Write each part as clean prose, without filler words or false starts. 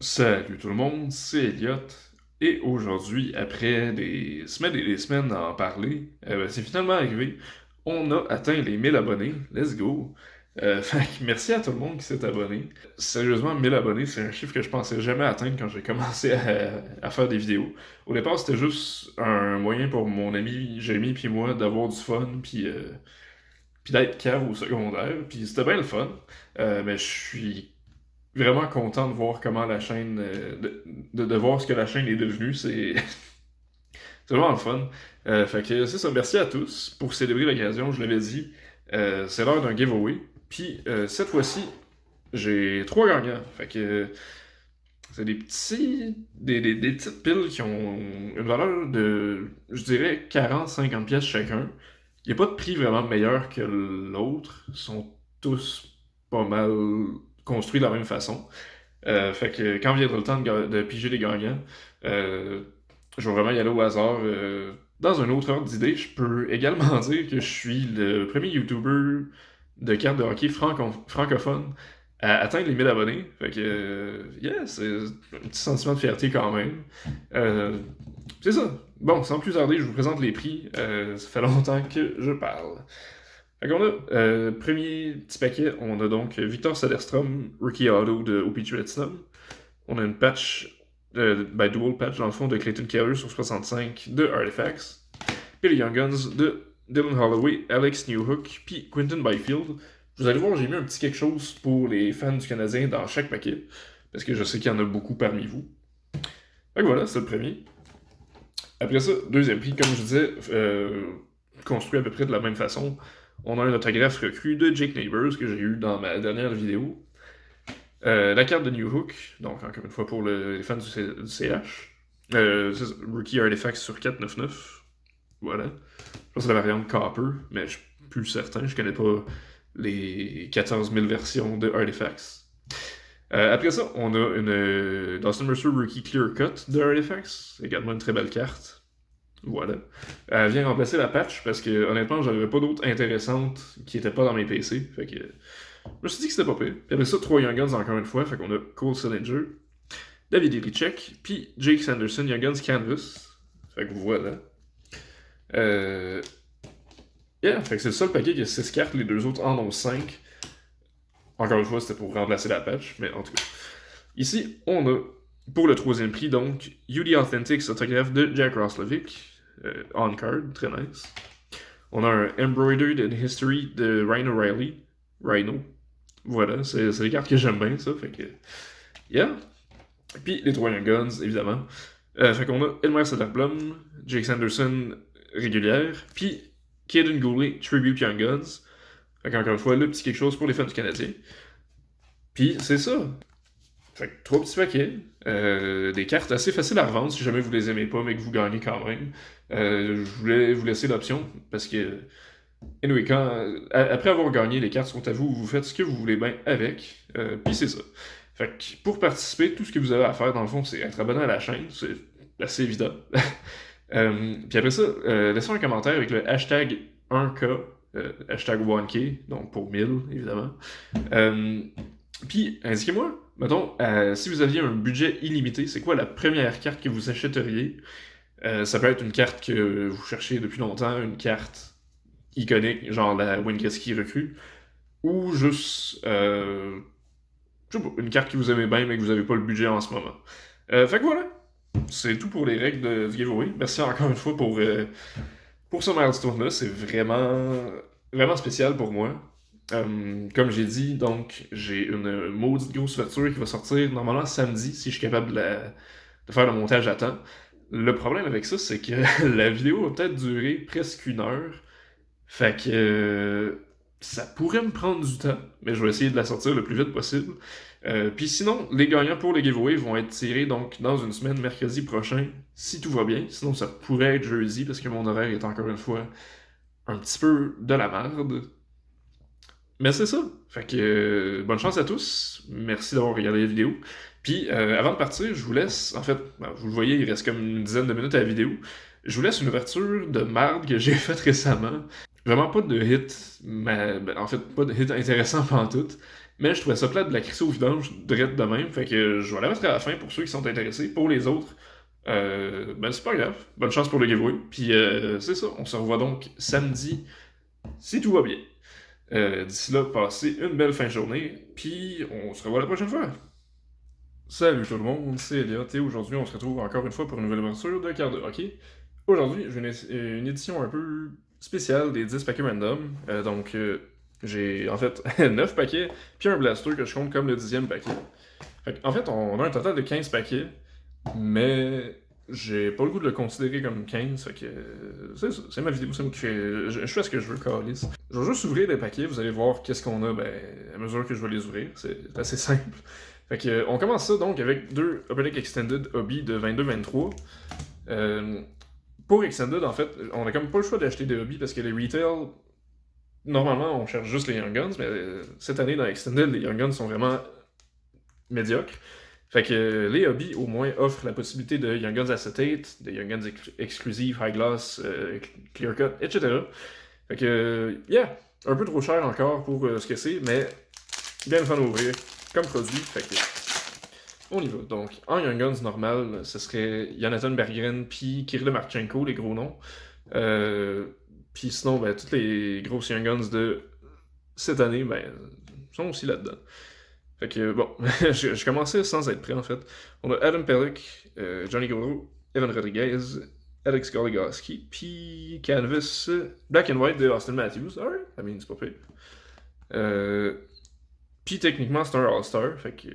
Salut tout le monde, c'est Elliot. Et aujourd'hui, après des semaines et des semaines d'en parler, c'est finalement arrivé. On a atteint les 1000 abonnés. Let's go! Fait que merci à tout le monde qui s'est abonné. Sérieusement, 1000 abonnés, c'est un chiffre que je pensais jamais atteindre quand j'ai commencé à faire des vidéos. Au départ, c'était juste un moyen pour mon ami Jérémy puis moi d'avoir du fun puis d'être cave au secondaire. Puis c'était bien le fun. Mais je suis vraiment content de voir comment la chaîne, de voir ce que la chaîne est devenue. C'est vraiment le fun. Fait que c'est ça. Merci à tous pour célébrer l'occasion. Je l'avais dit, c'est l'heure d'un giveaway. Puis cette fois-ci, j'ai trois gagnants. Fait que c'est des petites piles qui ont une valeur de, je dirais, 40-50 pièces chacun. Il n'y a pas de prix vraiment meilleur que l'autre. Ils sont tous pas mal construits de la même façon. Fait que quand viendra le temps de piger les gagnants, euh, je vais vraiment y aller au hasard. Dans un autre ordre d'idée, je peux également dire que je suis le premier YouTuber de cartes de hockey francophone à atteindre les 1000 abonnés. Fait que, yeah, c'est un petit sentiment de fierté quand même. Euh, c'est ça. Bon, sans plus tarder, je vous présente les prix. Ça fait longtemps que je parle. Fait qu'on a, premier petit paquet, on a donc Victor Soderstrom, Rookie Auto de OPG Redstone. On a une patch, dual patch dans le fond de Clayton Keller sur 65 de Artifacts. Puis les Young Guns de Dylan Holloway, Alex Newhook, puis Quinton Byfield. Vous allez voir, j'ai mis un petit quelque chose pour les fans du Canadien dans chaque paquet, parce que je sais qu'il y en a beaucoup parmi vous. Fait que voilà, c'est le premier. Après ça, deuxième prix, comme je disais, construit à peu près de la même façon. On a un autographe recru de Jake Neighbors que j'ai eu dans ma dernière vidéo. La carte de New Hook, donc encore une fois pour les fans du CH. Rookie Artifact sur 499. Voilà. Je pense que c'est la variante Copper, mais je suis plus certain. Je connais pas les 14 000 versions de Artifacts. Après ça, on a une Dawson Mercer Rookie Clear Cut de Artifacts. Également une très belle carte. Voilà. Elle vient remplacer la patch parce que honnêtement, j'avais pas d'autres intéressantes qui étaient pas dans mes PC. Fait que je me suis dit que c'était pas pire. Puis après ça, 3 Young Guns encore une fois. Fait qu'on a Cole Sillinger, David Ilичek, puis Jake Sanderson, Young Guns Canvas. Fait que voilà. Yeah, fait que c'est le seul paquet qui a 6 cartes, les deux autres en ont 5. Encore une fois, c'était pour remplacer la patch, mais en tout cas. Ici, on a, pour le troisième prix, donc, UD Authentics autographe de Jack Roslovic. On card, très nice. On a un Embroidered in History de Rhino Riley. Rhino. Voilà, c'est les cartes que j'aime bien, ça. Fait que. Yeah. Puis les trois Young Guns, évidemment. Fait qu'on a Elmer Soderblom, Jake Sanderson régulière, puis Kaden Goulet, Tribute Young Guns. Fait qu'encore une fois, le petit quelque chose pour les fans du Canadien. Puis c'est ça. Fait que trois petits paquets. Des cartes assez faciles à revendre si jamais vous les aimez pas, mais que vous gagnez quand même. Je voulais vous laisser l'option parce que. Anyway, après avoir gagné, les cartes sont à vous, vous faites ce que vous voulez bien avec. Puis c'est ça. Fait que pour participer, tout ce que vous avez à faire, dans le fond, c'est être abonné à la chaîne. C'est assez évident. Puis après ça, laissez un commentaire avec le hashtag 1K, hashtag 1K, donc pour 1000, évidemment. Puis indiquez-moi, mettons, si vous aviez un budget illimité, c'est quoi la première carte que vous achèteriez? Ça peut être une carte que vous cherchez depuis longtemps, une carte iconique, genre la Wayne Gretzky recrue, ou juste je sais pas, une carte que vous aimez bien mais que vous n'avez pas le budget en ce moment. Fait que voilà, c'est tout pour les règles du giveaway. Merci encore une fois pour ce milestone-là, c'est vraiment spécial pour moi. Comme j'ai dit, donc j'ai une maudite grosse voiture qui va sortir normalement samedi si je suis capable de faire le montage à temps. Le problème avec ça, c'est que la vidéo va peut-être durer presque 1 heure. Fait que ça pourrait me prendre du temps, mais je vais essayer de la sortir le plus vite possible. Puis sinon, les gagnants pour le giveaway vont être tirés donc dans une semaine, mercredi prochain, si tout va bien. Sinon, ça pourrait être jeudi parce que mon horaire est encore une fois un petit peu de la merde. Mais c'est ça. Fait que bonne chance à tous. Merci d'avoir regardé la vidéo. Puis avant de partir, je vous laisse. En fait, vous le voyez, il reste comme une dizaine de minutes à la vidéo. Je vous laisse une ouverture de marde que j'ai faite récemment. Vraiment pas de hit, mais en fait, pas de hit intéressant pantoute. Mais je trouvais ça plate de la crisser au vidange, direct de même. Fait que je vais la mettre à la fin pour ceux qui sont intéressés. Pour les autres, ben c'est pas grave. Bonne chance pour le giveaway. Puis c'est ça, on se revoit donc samedi, si tout va bien. D'ici là, passez une belle fin de journée. Puis on se revoit la prochaine fois. Salut tout le monde, c'est Elliot et aujourd'hui on se retrouve encore une fois pour une nouvelle aventure de quart d'heure, ok? Aujourd'hui, j'ai une édition un peu spéciale des 10 paquets random. J'ai en fait 9 paquets, puis un blaster que je compte comme le 10e paquet. En fait, on a un total de 15 paquets, mais j'ai pas le goût de le considérer comme 15, fait que c'est ça, c'est ma vidéo, c'est moi qui fais. Je fais ce que je veux, câlisse. Je vais juste ouvrir les paquets, vous allez voir qu'est-ce qu'on a à mesure que je vais les ouvrir, c'est assez simple. Fait que, on commence ça donc avec deux Upper Extended Hobby de 22-23. Pour Extended, en fait, on a comme pas le choix d'acheter des hobbies parce que les retail, normalement, on cherche juste les Young Guns, mais cette année dans Extended, les Young Guns sont vraiment médiocres. Fait que les hobbies, au moins, offrent la possibilité de Young Guns Acetate, de Young Guns exclusives, High Gloss, Clear Cut, etc. Fait que, yeah, un peu trop cher encore pour ce que c'est, mais bien le fun à ouvrir comme produit. Fait que, on y va. Donc, en Young Guns normal, ce serait Jonathan Berggren puis Kirill Marchenko, les gros noms. Puis sinon, ben, toutes les grosses Young Guns de cette année, ben, sont aussi là-dedans. Fait que, bon, je commençais sans être prêt, en fait. On a Adam Pellick, Johnny Gaudreau, Evan Rodriguez, Alex Goligoski, puis Canvas Black and White de Austin Matthews. Alright, I mean, c'est pas pire. Puis techniquement, c'est un All-Star, fait que...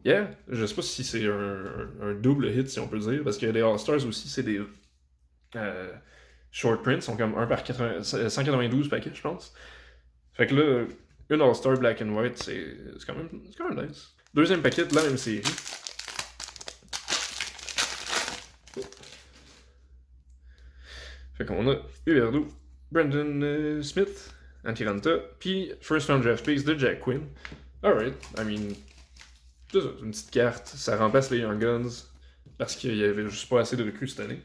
Yeah, je sais pas si c'est un double hit, si on peut dire, parce que les All-Stars aussi, c'est des short prints, sont comme 1 par 192 paquets, je pense. Fait que là, une All-Star Black and White, c'est quand même nice. Deuxième paquet de la même série. Fait qu'on a Huberdeau, Brandon Smith, Antiranta, puis First Round Draft Picks de Jack Quinn. Alright, I mean, c'est ça, une petite carte, ça remplace les Young Guns, parce qu'il y avait juste pas assez de recrues cette année.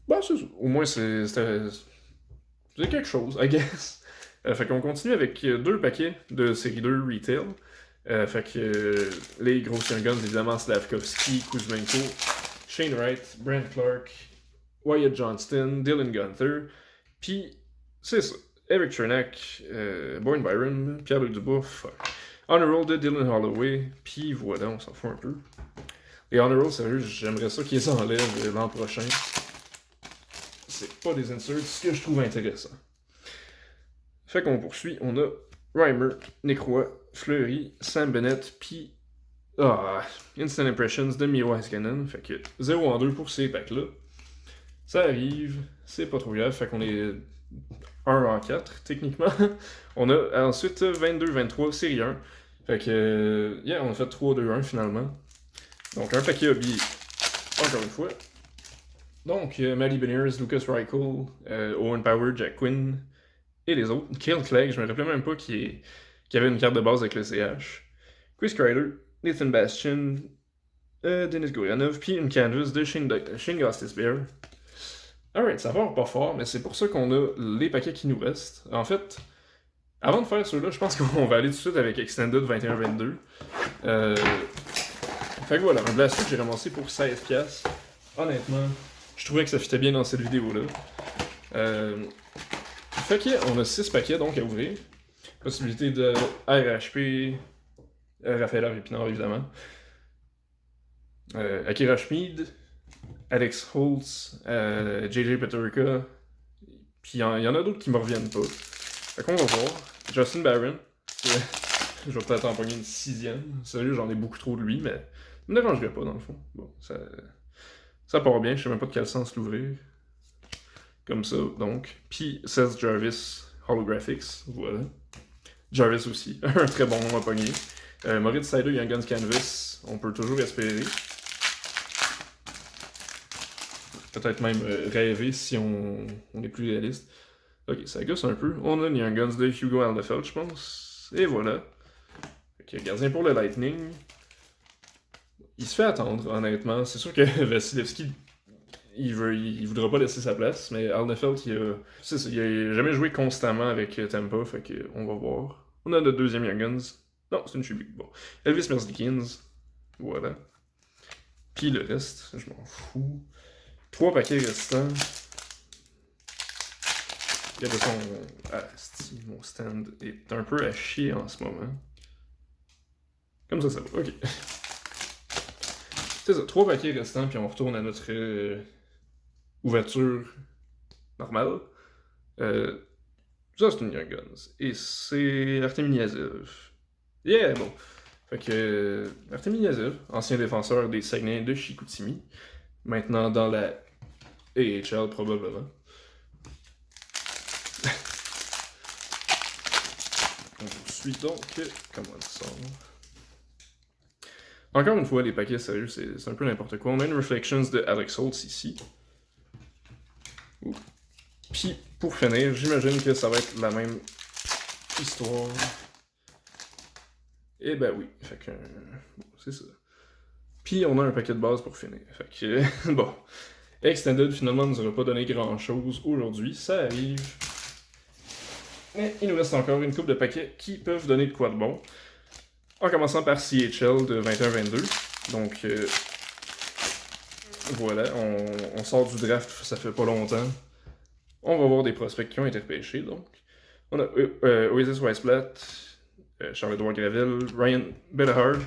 Bah, c'est ça. Au moins, c'est quelque chose, I guess. Fait qu'on continue avec deux paquets de série 2 retail. Fait que les grosses Young Guns, évidemment, Slavkovski, Kuzmenko, Shane Wright, Brent Clark, Wyatt Johnston, Dylan Gunther, puis c'est ça. Eric Chernak, Bourne Byron, Pierre-Luc Dubois, Honor Roll de Dylan Holloway, puis voilà, on s'en fout un peu. Les Honor Roll, sérieux, j'aimerais ça qu'ils s'enlèvent l'an prochain. C'est pas des inserts, ce que je trouve intéressant. Fait qu'on poursuit, on a Reimer, Nick Roy, Fleury, Sam Bennett, puis Instant Impressions de Miro Heiskanen. Fait que 0 en 2 pour ces packs-là. Ça arrive, c'est pas trop grave, fait qu'on est 1 en 4, techniquement. On a ensuite 22-23, série 1. Fait que, on a fait 3-2-1 finalement. Donc un paquet hobby, encore une fois. Donc, Maddie Beniers, Lucas Reichel, Owen Power, Jack Quinn, et les autres. Kale Clegg, je me rappelais même pas qu'il avait une carte de base avec le CH. Chris Kreider, Nathan Bastian, Denis Gourianov, puis une canvas de Shane Gostisbehere. Alright, ça va pas fort, mais c'est pour ça qu'on a les paquets qui nous restent. En fait, avant de faire ceux-là, je pense qu'on va aller tout de suite avec Extended 21-22. Fait que voilà, un blaster que j'ai ramassé pour 16$. Honnêtement, je trouvais que ça fitait bien dans cette vidéo-là. Fait qu'on a 6 paquets donc à ouvrir. Possibilité de RHP, Raphaël Harvey-Pinard évidemment. Akira Schmid, Alex Holtz, JJ Peterka, puis il y en a d'autres qui me reviennent pas. Fait qu'on va voir. Justin Barron, je vais peut-être en pogner une 6e. Sérieux, j'en ai beaucoup trop de lui, mais ça me dérangerait pas dans le fond. Bon, ça part bien, je sais même pas de quel sens l'ouvrir. Comme ça, donc. Puis Seth Jarvis Holographics, voilà. Jarvis aussi, un très bon nom à pogner. Moritz Seider, Young Guns Canvas, on peut toujours espérer. Peut-être même rêver si on est plus réaliste. Ok, ça gosse un peu. On a Young Guns de Hugo Alnefeld, je pense. Et voilà. Ok, gardien pour le Lightning. Il se fait attendre, honnêtement. C'est sûr que Vasilevski, il voudra pas laisser sa place, mais Alnefeld, il a jamais joué constamment avec Tampa, fait qu'on va voir. On a notre deuxième Young Guns. Non, c'est une Chibi. Bon. Elvis Merzlikins. Voilà. Puis le reste, je m'en fous. 3 paquets restants. Il y avait son... Ah, mon stand est un peu à chier en ce moment. Comme ça va. Ok. C'est ça, 3 paquets restants, puis on retourne à notre ouverture normale. Ça, c'est une Young Guns. Et c'est Artemi Niazev. Yeah, bon. Fait que Artemi Niazev, ancien défenseur des Saguenay de Chicoutimi, maintenant dans la AHL probablement. On poursuit donc comment ça. Encore une fois, les paquets sérieux, c'est un peu n'importe quoi. On a une Reflections de Alex Holtz ici. Puis, pour finir, j'imagine que ça va être la même histoire. Eh ben oui, fait que... bon, c'est ça. Puis, on a un paquet de base pour finir. Fait que, bon. Extended, finalement, nous aura pas donné grand-chose aujourd'hui. Ça arrive. Mais il nous reste encore une couple de paquets qui peuvent donner de quoi de bon. En commençant par CHL de 21-22. Donc, voilà, on sort du draft, ça fait pas longtemps. On va voir des prospects qui ont été repêchés, donc. On a Oasis Weisblatt, Charles-Edouard Gravel, Ryan Bedahard,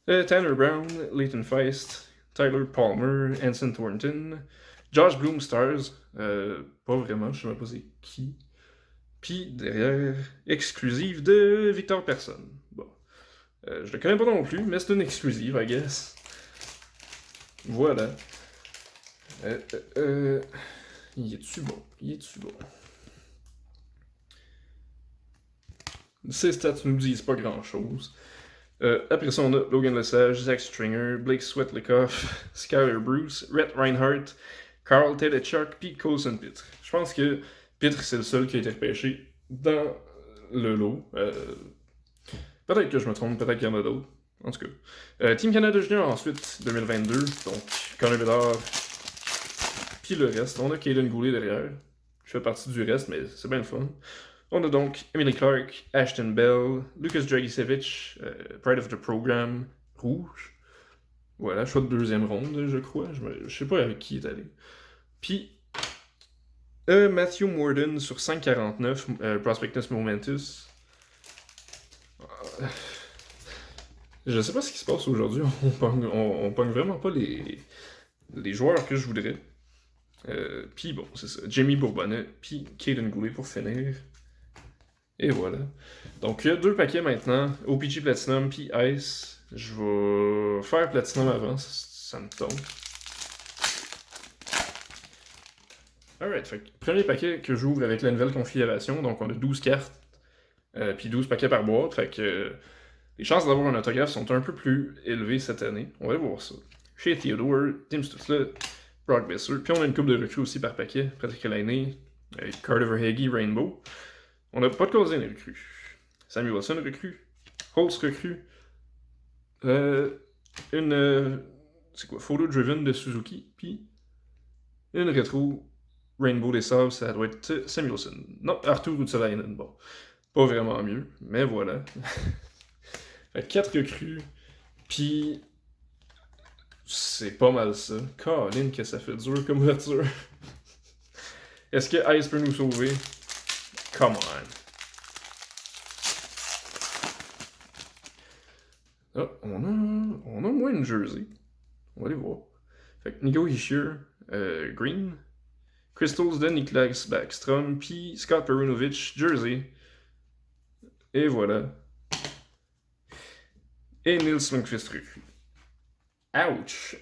Tanner Brown, Leighton Feist, Tyler Palmer, Anson Thornton, Josh Bloom Stars, pas vraiment, je sais même pas c'est qui. Puis derrière, exclusive de Victor Persson. Bon. Je le connais pas non plus, mais c'est une exclusive, I guess. Voilà. Il est-tu bon? Ces stats nous disent pas grand-chose. Après ça, on a Logan Lesage, Zach Stringer, Blake Swetlikoff, Skyler Bruce, Rhett Reinhardt, Carl Tedechuk, puis Colson Pitre. Je pense que Pitre, c'est le seul qui a été repêché dans le lot. Peut-être que je me trompe, peut-être qu'il y en a d'autres. En tout cas. Team Canada Junior ensuite, 2022. Donc, Connor Bedard. Puis le reste. On a Caden Goulet derrière. Je fais partie du reste, mais c'est bien le fun. On a donc Emily Clark, Ashton Bell, Lucas Dragicevic, Pride of the Program, rouge. Voilà, choix de deuxième ronde, je crois. Je sais pas avec qui il est allé. Puis, Matthew Morden sur 5,49, Prospectus Momentus. Je sais pas ce qui se passe aujourd'hui. On pogne vraiment pas les joueurs que je voudrais. Puis bon, c'est ça. Jamie Bourbonnais, puis Caden Goulet pour finir. Et voilà. Donc, il y a 2 paquets maintenant. OPG Platinum, puis Ice. Je vais faire Platinum avant, ça me tombe. Alright, fait que premier paquet que j'ouvre avec la nouvelle configuration. Donc, on a 12 cartes, puis 12 paquets par boîte. Fait que les chances d'avoir un autographe sont un peu plus élevées cette année. On va voir ça. Chez Theodore, Tim Stutzle, Brock Besser. Puis on a une coupe de recrues aussi par paquet. Patrick Laine, Carter Verhage, Rainbow. On n'a pas de Cousin recrue. Sammy Wilson recrue. Holtz recrue. Une c'est quoi? Photo Driven de Suzuki. Puis une rétro Rainbow des Sables, ça doit être Sammy Wilson. Non, Arthur Rutsalainen. Bon, pas vraiment mieux, mais voilà. Fait 4 recrues. Puis c'est pas mal ça. Colin, que ça fait dur comme ouverture. Est-ce que Ice peut nous sauver? Come on. Ah, on a moins une jersey. On va aller voir. Fait que Nico Hischier, Green. Crystals de Niklas Backstrom, puis Scott Perunovic, jersey. Et voilà. Et Nils Lundqvist recrue. Ouch!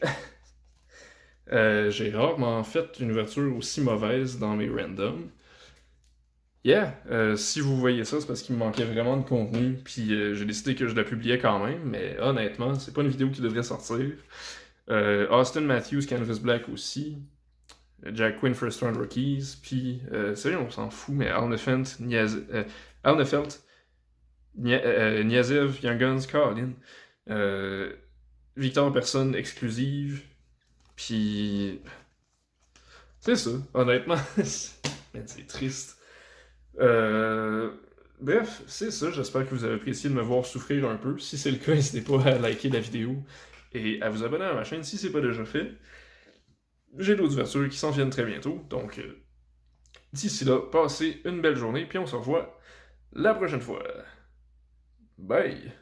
J'ai rarement fait une ouverture aussi mauvaise dans mes randoms. Yeah, si vous voyez ça, c'est parce qu'il me manquait vraiment de contenu, puis j'ai décidé que je la publiais quand même, mais honnêtement, c'est pas une vidéo qui devrait sortir. Austin Matthews, Canvas Black aussi. Jack Quinn, First Round Rookies, puis sérieux, on s'en fout, mais Alnefelt, Niazev, Young Guns, Colin. Victor Persson exclusive, puis c'est ça, honnêtement. C'est triste. Euh, Bref, c'est ça. J'espère que vous avez apprécié de me voir souffrir un peu. Si c'est le cas, n'hésitez pas à liker la vidéo et à vous abonner à ma chaîne si c'est pas déjà fait. J'ai d'autres ouvertures qui s'en viennent très bientôt, donc d'ici là, passez une belle journée, puis on se revoit la prochaine fois. Bye!